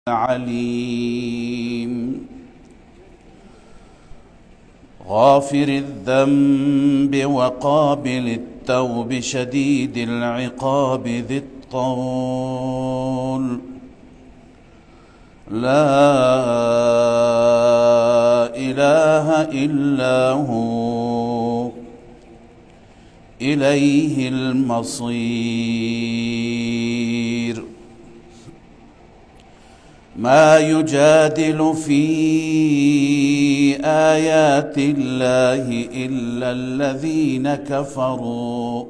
عليم غافر الذنب وقابل التوب شديد العقاب ذي الطول لا إله إلا هو إليه المصير ما يجادل في آيات الله إلا الذين كفروا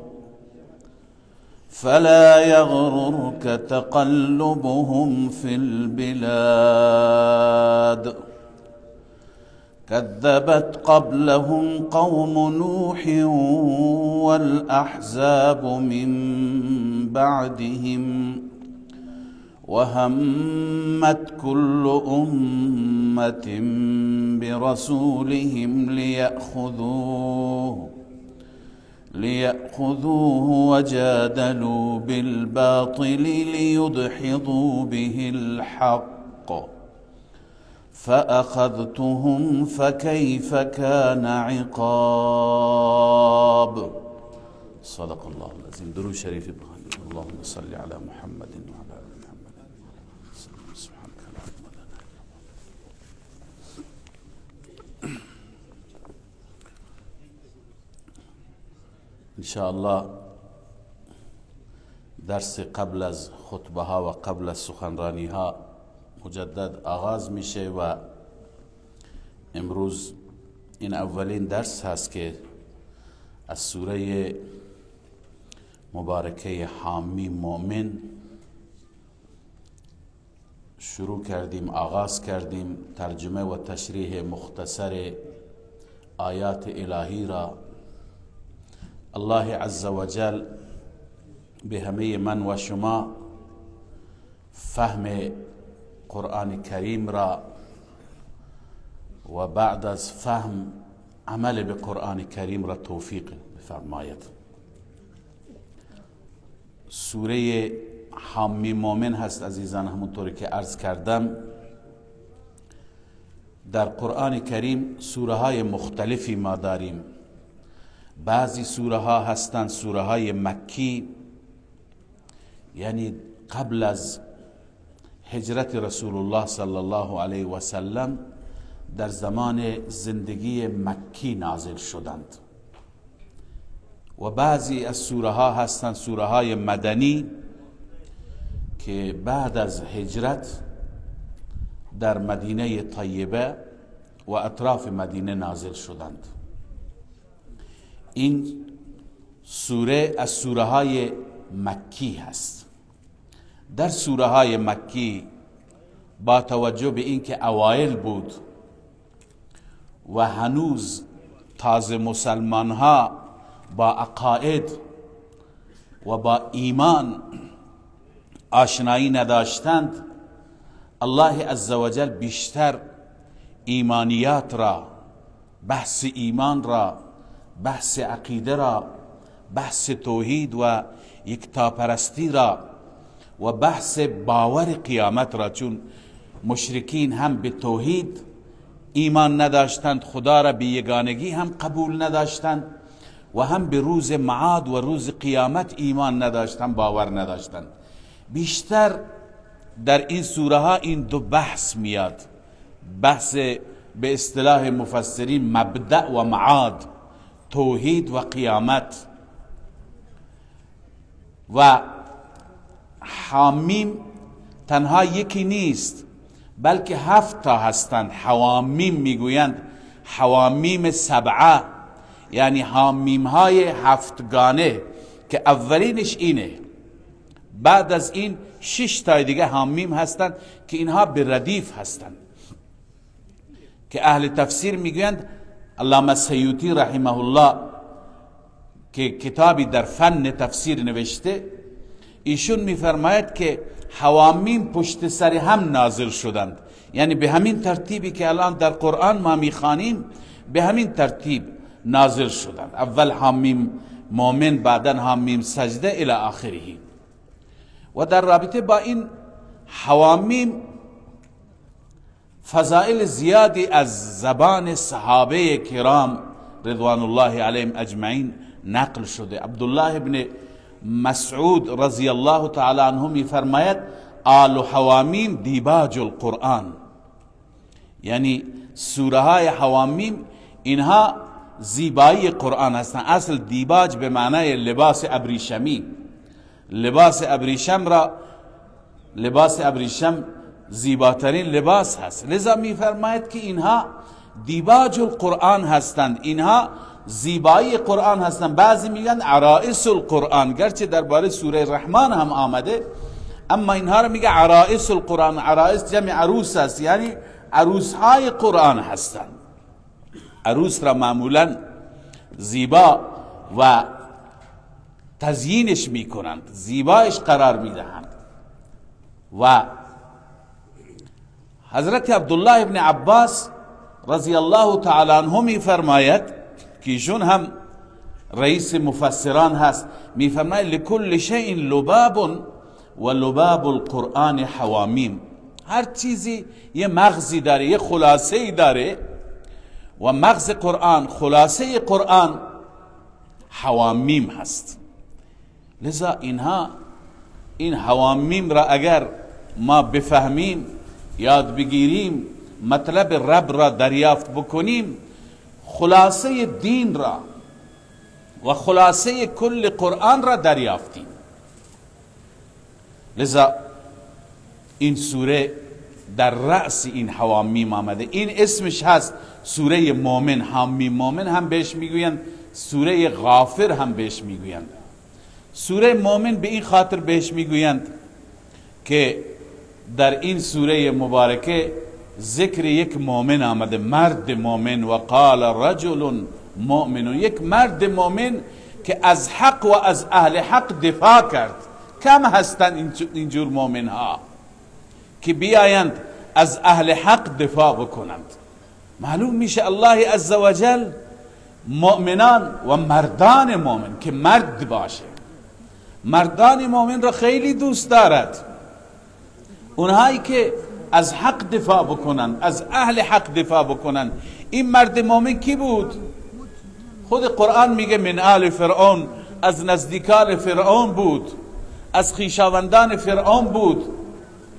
فلا يغررك تقلبهم في البلاد كذبت قبلهم قوم نوح والأحزاب من بعدهم وهمت كل أمة برسولهم ليأخذوه وجادلوا بالباطل ليدحضوا به الحق فأخذتهم فكيف كان عقاب. صدق الله العظيم. درود شريف إبراهيم. اللهم صل على محمد وعلى آل محمد. سبحانك لا علم لنا إن شاء الله درس قبل از خطبه ها و قبل از سخنرانی ها مجدد آغاز میشه و امروز این اولین درس هست که از سوره مبارکه حامیم مومن شروع کردیم، آغاز کردیم ترجمه و تشریح مختصر آیات الهی را. الله عز وجل به همه من و شما فهم قرآن کریم را و بعد از فهم عمل به قرآن کریم را توفیق بفرماید. سوره حامیم مومن هست عزیزان. همونطوری که عرض کردم در قرآن کریم سوره های مختلفی ما داریم. بعضی سوره ها هستند سوره های مکی، یعنی قبل از هجرت رسول الله صلی الله علیه و سلم در زمان زندگی مکی نازل شدند، و بعضی از سوره ها هستند سوره های مدنی که بعد از هجرت در مدینه طیبه و اطراف مدینه نازل شدند. این سوره از سوره های مکی هست. در سوره های مکی با توجه به اینکه اوایل بود و هنوز تازه مسلمان ها با عقاید و با ایمان آشنایی نداشتند، الله عزوجل بیشتر ایمانیات را، بحث ایمان را، بحث عقیده را، بحث توحید و یکتاپرستی را و بحث باور قیامت را، چون مشرکین هم به توحید ایمان نداشتند، خدا را به یگانگی هم قبول نداشتند و هم به روز معاد و روز قیامت ایمان نداشتند، باور نداشتند. بیشتر در این سوره ها این دو بحث میاد، بحث به اصطلاح مفسرین مبدأ و معاد، توحید و قیامت. و حامیم تنها یکی نیست بلکه 7 تا هستند. حوامیم میگویند، حوامیم سبعه، یعنی حامیم های 7 گانه که اولینش اینه. بعد از این 6 تا دیگه حامیم هستند که اینها به ردیف هستند، که اهل تفسیر میگویند. علامه سیوطی رحمه الله که کتابی در فن تفسیر نوشته، ایشون میفرماید که حوامیم پشت سر هم نازل شدند، یعنی به همین ترتیبی که الان در قرآن ما میخوانیم به همین ترتیب نازل شدند. اول حامیم مومن، بعدن حامیم سجده الی آخره. و در رابطه با این حوامیم فضائل زیادی از زبان صحابه کرام رضوان الله علیهم اجمعین نقل شده. عبدالله ابن مسعود رضی الله تعالی عنه می فرماید آل و حوامیم دیباج القرآن، یعنی سوره های حوامیم اینها زیبایی قرآن هستند. اصل دیباج به معنای لباس ابریشمی، لباس ابریشم زیباترین لباس هست. لذا می فرماید که اینها دیباج القرآن هستند، اینها زیبایی قرآن هستند. بعضی میگن عرائس القرآن، گرچه درباره سوره رحمان هم آمده، اما اینها رو میگه عرائس القرآن. عرائس جمع عروس است، یعنی عروس های قرآن هستند. عروس را معمولا زیبا و تزیینش میکنند، زیبایش قرار میدهند. و حضرت عبدالله ابن عباس رضی الله تعالی عنه می فرماید که ایشون هم رئیس مفسران هست، می فرماید لکل شیء لباب و لباب القرآن حوامیم. هر چیزی یه مغزی داره، یه خلاصه ای داره، و مغز قرآن، خلاصه قرآن حوامیم هست. لذا این حوامیم را اگر ما بفهمیم، یاد بگیریم، مطلب رب را دریافت بکنیم، خلاصه دین را و خلاصه کل قرآن را دریافتیم. لذا این سوره در رأس این حوامیم آمده. این اسمش هست سوره مومن. حامیم مومن هم بهش میگویند، سوره غافر هم بهش میگویند. سوره مومن به این خاطر بهش میگویند که در این سوره مبارکه ذکر یک مومن آمده، مرد مومن. و قال رجل مؤمن، یک مرد مومن که از حق و از اهل حق دفاع کرد. کم هستند اینجور مومن ها که بیایند از اهل حق دفاع بکنند. معلوم میشه الله عزوجل مؤمنان و مردان مومن که مرد باشه، مردان مومن را خیلی دوست دارد. اونهایی که از حق دفاع بکنند، از اهل حق دفاع بکنند. این مرد مومن کی بود؟ خود قرآن میگه من آل فرعون، از نزدیکان فرعون بود، از خویشاوندان فرعون بود.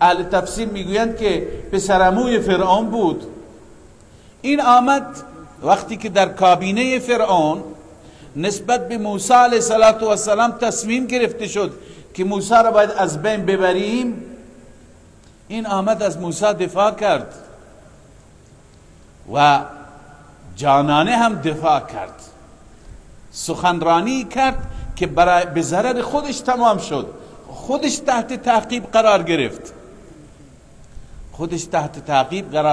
اهل تفسیر میگویند که پسرعموی فرعون بود. این آمد وقتی که در کابینه فرعون نسبت به موسی علیه السلام تصمیم گرفته شد که موسی را باید از بین ببریم، این آمد از موسی دفاع کرد و جانانه هم دفاع کرد، سخنرانی کرد که به ضرر خودش تمام شد. خودش تحت تعقیب قرار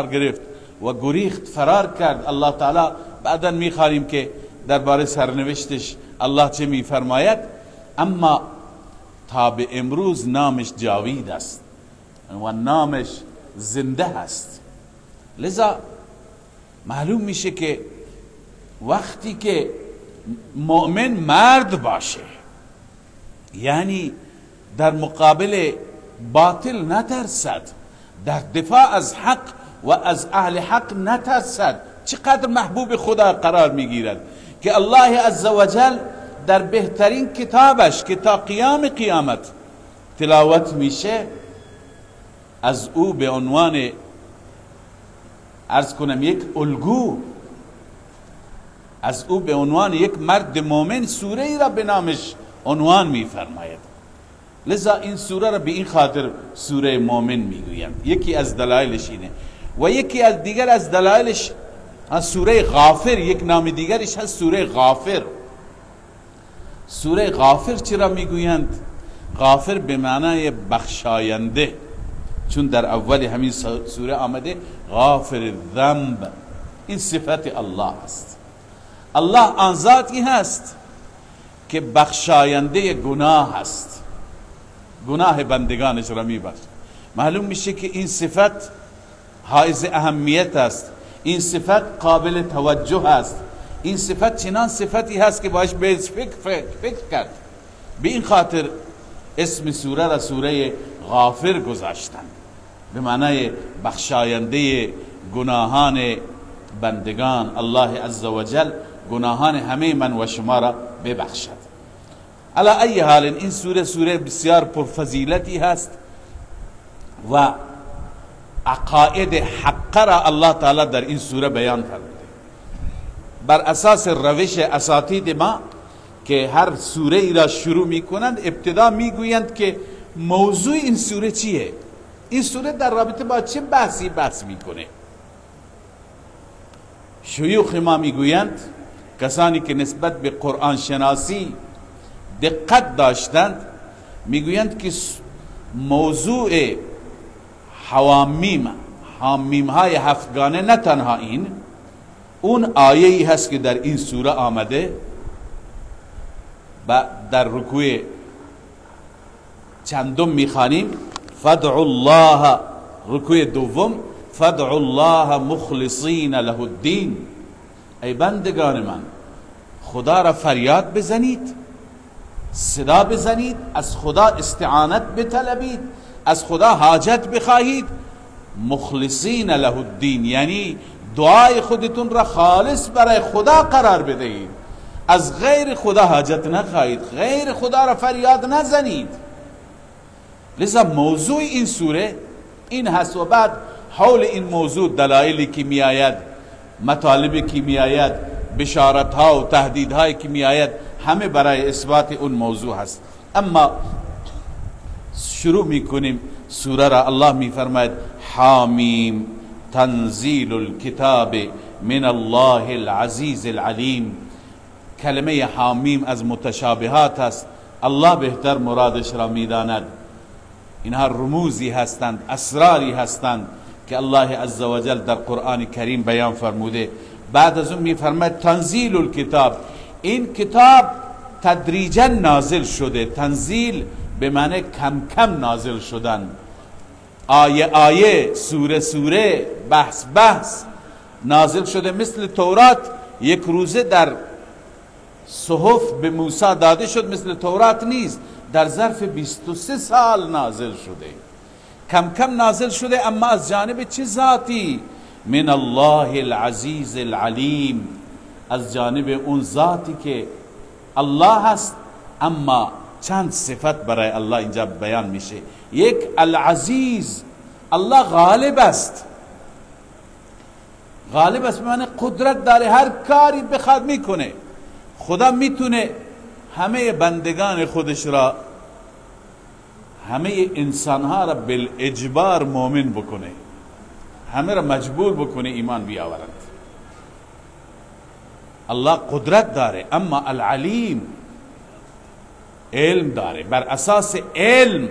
گرفت، و گریخت، فرار کرد. الله تعالی بعدا میخوانیم که درباره سرنوشتش الله چه میفرماید، اما تا به امروز نامش جاوید است و نامش زنده هست. لذا معلوم میشه که وقتی که مؤمن مرد باشه، یعنی در مقابل باطل نترسد، در دفاع از حق و از اهل حق نترسد، چقدر محبوب خدا قرار میگیرد که الله عزوجل در بهترین کتابش که تا قیامت تلاوت میشه، از او به عنوان عرض کنم یک الگو، از او به عنوان یک مرد مومن سوره ای را به نامش عنوان میفرماید. لذا این سوره را به این خاطر سوره مومن میگویند. یکی از دلایلش اینه. و یکی از دیگر از دلایلش سوره غافر، یک نام دیگرش هست سوره غافر. سوره غافر چرا میگویند؟ غافر به معنای بخشاینده، چون در اول همین سوره آمده غافر الذنب. این صفت الله است. الله آن ذاتی هست که بخشاینده گناه هست، گناه بندگانش را میبخشد. معلوم میشه که این صفت حائز اهمیت است، این صفت قابل توجه است، این صفت چنان صفتی هست که باش به فکر کرد. به این خاطر اسم سوره را سوره غافر گذاشتند. به معنای بخشاینده گناهان بندگان. الله عزوجل گناهان همه من و شما را ببخشد. علی ای حال این سوره بسیار پرفضیلتی هست و عقاید حق را الله تعالی در این سوره بیان فرموده. بر اساس روش اساتید ما که هر سوره ای را شروع می کنند، ابتدا می گویند که موضوع این سوره چیه، این سوره در رابطه با چه بحثی بحث می کنه. شیوخ ما می گویند، کسانی که نسبت به قرآن شناسی دقت داشتند می گویند که موضوع حامیم های هفتگانه نه تنها اون آیه ای هست که در این سوره آمده و در رکوع چندم میخوانیم فادعوا الله، رکوع دوم فادعوا الله مخلصین له الدین، ای بندگان من خدا را فریاد بزنید، صدا بزنید، از خدا استعانت بطلبید، از خدا حاجت بخواهید، مخلصین له الدین یعنی دعای خودتون را خالص برای خدا قرار بدهید، از غیر خدا حاجت نخواهید، غیر خدا را فریاد نزنید. لذا موضوع این سوره این هست و بعد حول این موضوع دلایلی که می آید، مطالبی که می آید، بشارت ها و تهدید هایی که می آید، همه برای اثبات اون موضوع هست. اما شروع می کنیم سوره را. الله می فرماید حامیم تنزیل الكتاب من الله العزیز العلیم. کلمه حامیم از متشابهات است، الله بهتر مرادش را می داند. اینها رموزی هستند، اسراری هستند که الله عزوجل در قرآن کریم بیان فرموده. بعد از اون می فرماید تنزیل الکتاب، این کتاب تدریجا نازل شده. تنزیل به معنی کم کم نازل شدن، آیه آیه، سوره سوره، بحث بحث نازل شده. مثل تورات یک روزه در صحف به موسی داده شد، مثل تورات نیست، در ظرف 23 سال نازل شده، کم کم نازل شده. اما از جانب چه ذاتی؟ من الله العزیز العلیم، از جانب اون ذاتی که الله هست. اما چند صفت برای الله اینجا بیان میشه. یک، العزیز، الله غالب است. غالب است معنی قدرت داره، هر کاری بخواد میکنه. خدا میتونه همه بندگان خودش را، همه انسانها را بالاجبار مؤمن بکنه، همه را مجبور بکنه ایمان بیاورند. الله قدرت داره. اما العلیم، علم داره، بر اساس علم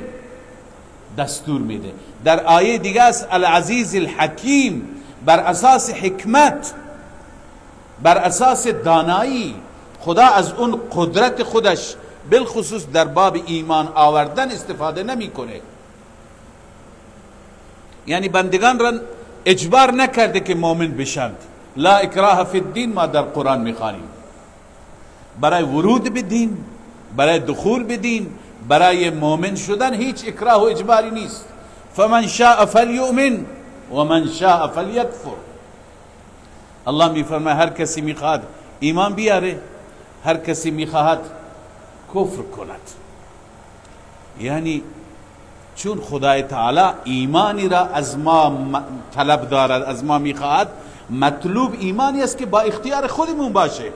دستور میده. در آیه دیگه است العزیز الحکیم، بر اساس حکمت، بر اساس دانایی. خدا از اون قدرت خودش بالخصوص در باب ایمان آوردن استفاده نمیکنه. یعنی بندگان را اجبار نکرده که مؤمن بشند. لا اکراه فی الدین ما در قرآن میخوانیم. برای ورود به دین، برای دخول به دین، برای مؤمن شدن هیچ اکراه و اجباری نیست. فمن شاء فلیؤمن و من شاء فلیکفر. الله میفرماید هر کسی میخواد ایمان بیاره، هر کسی میخواهد کفر کند. یعنی چون خدای تعالی ایمانی را از ما طلب دارد، از ما میخواهد، مطلوب ایمانی است که با اختیار خودمون باشه.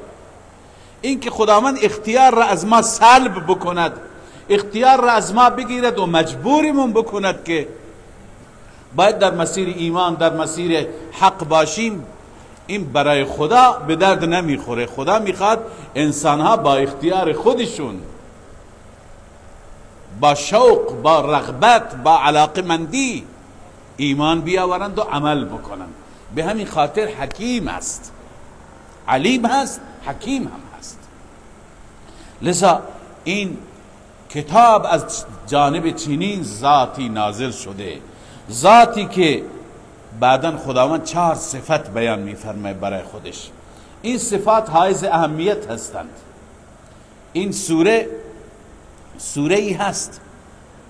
این که خداوند اختیار را از ما سلب بکند، اختیار را از ما بگیرد و مجبورمون بکند که باید در مسیر ایمان، در مسیر حق باشیم، این برای خدا به درد نمیخوره. خدا میخواد انسانها با اختیار خودشون، با شوق، با رغبت، با علاقمندی ایمان بیاورند و عمل بکنند. به همین خاطر حکیم است، علیم هست، حکیم هم هست. لذا این کتاب از جانب چنین ذاتی نازل شده، ذاتی که بعداً خداوند 4 صفت بیان می‌فرماید برای خودش. این صفات حائز اهمیت هستند. این سوره ای هست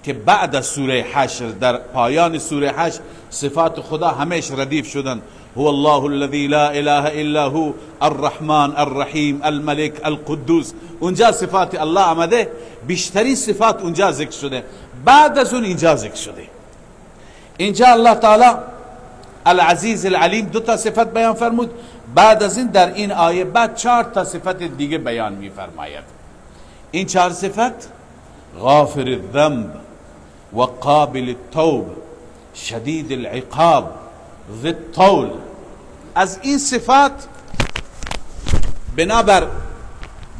که بعد از سوره حشر در پایان سوره حشر صفات خدا همش ردیف شدن. هو الله الذي لا اله الا هو الرحمن الرحیم الملك القدوس. اونجا صفات الله آمده، بیشترین صفات اونجا ذکر شده، بعد از اون اینجا ذکر شده. اینجا الله تعالی العزیز العلیم 2 تا صفت بیان فرمود، بعد از این در این آیه بعد 4 تا صفت دیگه بیان میفرماید. این 4 صفت غافر الذنب و قابل التوب شدید العقاب ذی الطول. از این صفات بنابر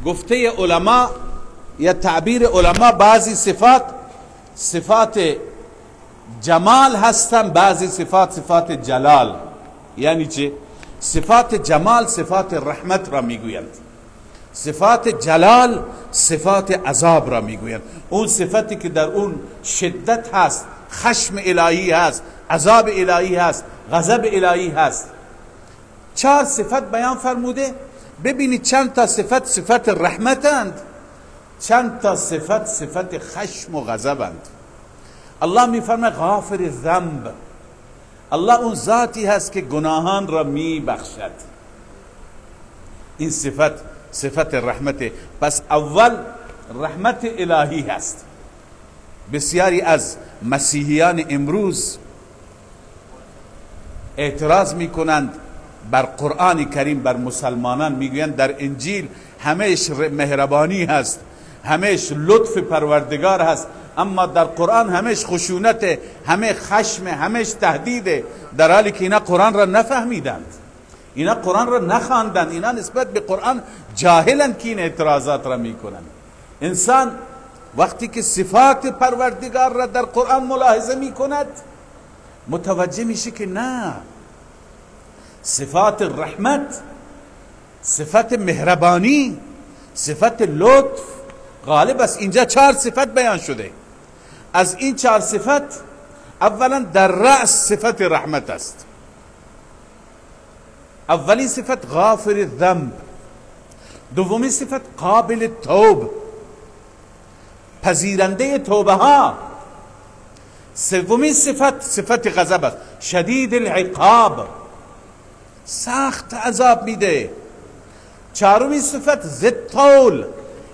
گفته علما یا تعبیر علما بعضی صفات جمال هستن، بعضی صفات جلال. یعنی چه؟ صفات جمال صفات رحمت را میگویند، صفات جلال صفات عذاب را میگویند. اون صفتی که در اون شدت هست، خشم الهی هست، عذاب الهی هست، غضب الهی هست. 4 صفت بیان فرموده. ببینید چند تا صفت رحمتند، چند تا صفت خشم و غضبند. الله میفرماید غافر الذنب، الله اون ذاتی هست که گناهان را میبخشد. این صفت رحمت. پس اول رحمت الهی هست. بسیاری از مسیحیان امروز اعتراض میکنند بر قرآن کریم، بر مسلمانان، میگویند در انجیل همش مهربانی هست، همش لطف پروردگار هست، اما در قرآن همش خشونت، همه خشم، همش تهدید، در حالی که اینا قرآن را نفهمیدند، اینا قرآن را نخواندند، اینا نسبت به قرآن جاهلند که این اعتراضات را میکنند. انسان وقتی که صفات پروردگار را در قرآن ملاحظه میکند متوجه میشه که نه، صفات رحمت، صفت مهربانی، صفت لطف غالب است. اینجا 4 صفت بیان شده. از این 4 صفت اولا در رأس صفت رحمت است. اولین صفت غافر الذنب، دومین صفت قابل التوب، پذیرنده توبه ها، سومین صفت غضب است، شدید العقاب، سخت عذاب میده. چهارمین صفت ذی الطول،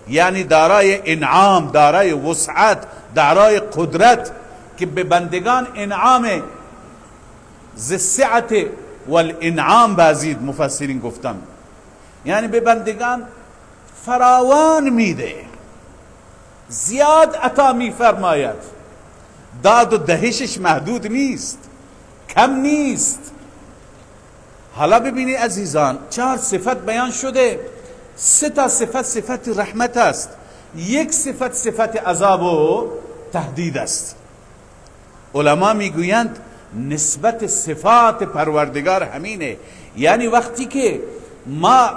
یعنی دارای انعام، دارای وسعت، دارای قدرت، که به بندگان انعام ذی السعت والانعام بازید مفسرین گفتن، یعنی به بندگان فراوان میده، زیاد عطا میفرماید، داد و دهشش محدود نیست، کم نیست. حالا ببینید عزیزان، 4 صفت بیان شده. 3 تا صفت رحمت است، 1 صفت عذاب و تهدید است. علما میگویند نسبت صفات پروردگار همینه. یعنی وقتی که ما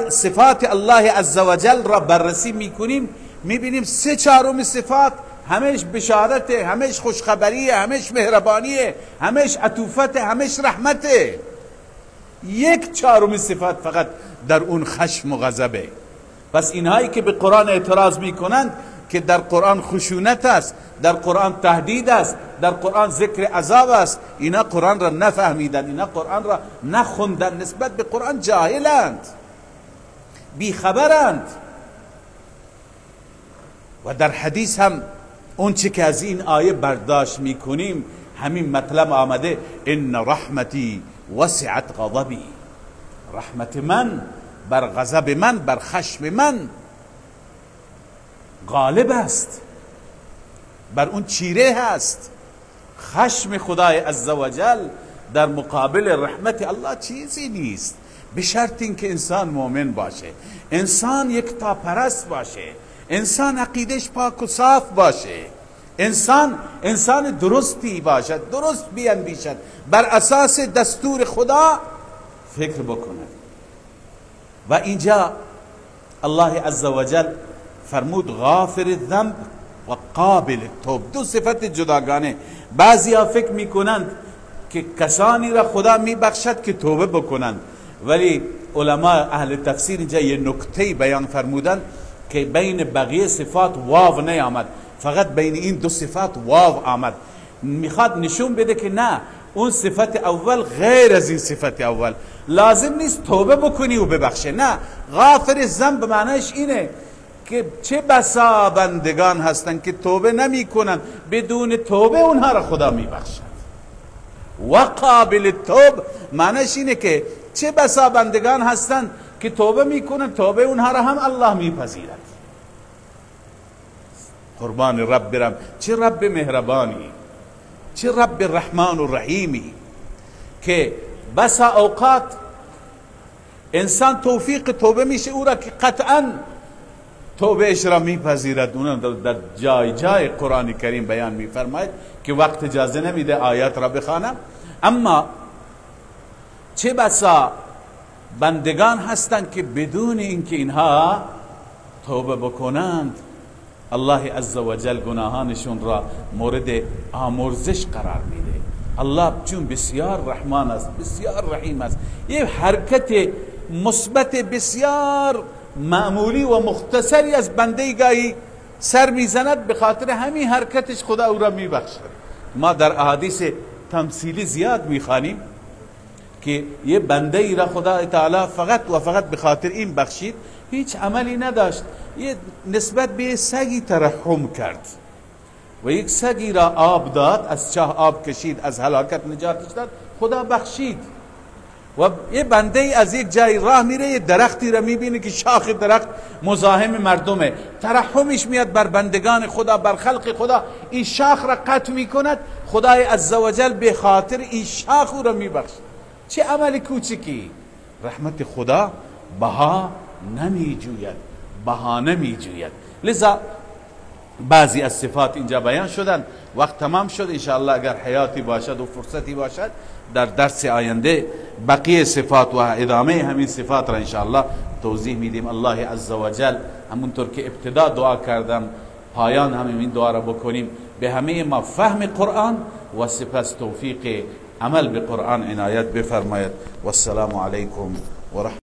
صفات الله عزوجل را بررسی میکنیم میبینیم 3/4 صفات همش بشارته، همش خوشخبریه، همش مهربانیه، همش عطوفته، همش رحمته. 1/4 صفات فقط در اون خشم و غضبه. پس اینهایی که به قرآن اعتراض میکنند که در قرآن خشونت است، در قرآن تهدید است، در قرآن ذکر عذاب است، اینا قرآن را نفهمیدن، اینا قرآن را نخوندن، نسبت به قرآن جاهلند، بیخبرند. و در حدیث هم اون چی که از این آیه برداشت میکنیم همین مطلب آمده، ان رحمتی وسعت غضبی، رحمت من بر غضب من، بر خشم من غالب است، بر اون چیره هست. خشم خدای عزوجل در مقابل رحمت الله چیزی نیست، به شرط اینکه انسان مؤمن باشه، انسان یکتا پرست باشه، انسان عقیدش پاک و صاف باشه، انسان درستی باشد، درست بیندیشد، بر اساس دستور خدا فکر بکنه. و اینجا الله عزوجل فرمود غافر الذنب و قابل التوب، 2 صفت جداگانه. بعضی ها فکر میکنند که کسانی را خدا میبخشد که توبه بکنند، ولی علما اهل تفسیر اینجا یه نکته بیان فرمودند که بین بقیه صفات واو نیامد، فقط بین این دو صفت واو آمد. میخواد نشون بده که نه، اون صفت اول غیر از این صفت اول. لازم نیست توبه بکنی و ببخشه، نه. غافر الذنب معنیش اینه که چه بسا بندگان هستن که توبه نمی کنن، بدون توبه اونها را خدا می بخشد. و قابل التوب معنیش اینه که چه بسا بندگان هستن که توبه می کنن، توبه اونها را هم الله می پذیرد. قربان رب برم، چه رب مهربانی، چه رب رحمان و رحیمی که بسا اوقات انسان توفیق توبه میشه او را که قطعا توبه اش را میپذیرد. اون در جای جای قرآن کریم بیان میفرماید که وقت اجازه نمیده آیات را بخوانم، اما چه بسا بندگان هستند که بدون اینکه اینها توبه بکنند الله عزوجل گناهانشون را مورد آمرزش قرار میده. الله چون بسیار رحمان است، بسیار رحیم است، یه حرکت مثبت بسیار معمولی و مختصری از بنده گاهی سر میزند، به خاطر همین حرکتش خدا او را میبخشد. ما در احادیث تمثیلی زیاد میخوانیم که یه بنده ای را خدا تعالی فقط و فقط به خاطر این بخشید، هیچ عملی نداشت، یه نسبت به سگی ترحم کرد و یک سگی را آب داد، از چاه آب کشید، از هلاکت نجاتش داد، خدا بخشید. و یه بنده ای از یک جای راه میره، یه درختی را میبینه که شاخ درخت مزاحم مردمه، ترحمش میاد بر بندگان خدا، بر خلق خدا، این شاخ را قطع میکند، خدای عزوجل به خاطر این شاخ او را میبخشد. چه عمل کوچکی! رحمت خدا بها نمیجوید، بها نمیجوید. لذا بعضی از صفات اینجا بیان شدن. وقت تمام شد، انشاءالله اگر حیاتی باشد و فرصتی باشد در درس آینده بقیه صفات و ادامه همین صفات را انشاءالله توضیح میدیم. الله عزوجل همونطور که ابتدا دعا کردم پایان هم این دعا را بکنیم، به همه ما فهم قرآن و سپس توفیق عمل به قرآن عنایت بفرماید. و السلام علیکم و رحمت